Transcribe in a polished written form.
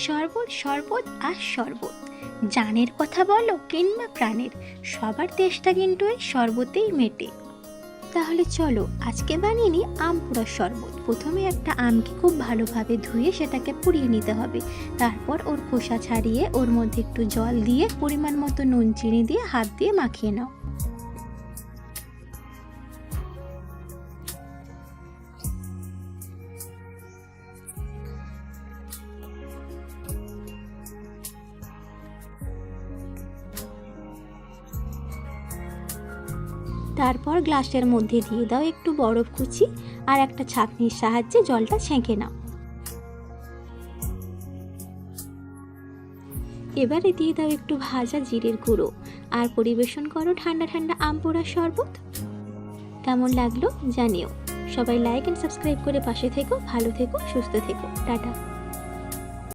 শরবত শরবত আর শরবত, জানের কথা বলো কিংবা প্রাণের, সবার তেষ্টা কিন্তু এই শরবতেই মেটে। তাহলে চলো আজকে বানিয়ে নিই আম পোড়ার শরবত। প্রথমে একটা আমকে খুব ভালোভাবে ধুয়ে সেটাকে পুড়িয়ে নিতে হবে। তারপর ওর খোসা ছাড়িয়ে ওর মধ্যে একটু জল দিয়ে পরিমাণ মতো নুন চিনি দিয়ে হাত দিয়ে মাখিয়ে নাও। তারপর গ্লাসের মধ্যে দিয়ে দাও একটু বরফ কুচি আর একটা ছাঁকনির সাহায্যে জলটা ছেঁকে নাও। এবারে দিয়ে দাও একটু ভাজা জিরের গুঁড়ো আর পরিবেশন করো ঠান্ডা ঠান্ডা আম পোড়ার শরবত। কেমন লাগলো জানিও। সবাই লাইক এন্ড সাবস্ক্রাইব করে পাশে থেকো, ভালো থেকো, সুস্থ থেকো। টাটা।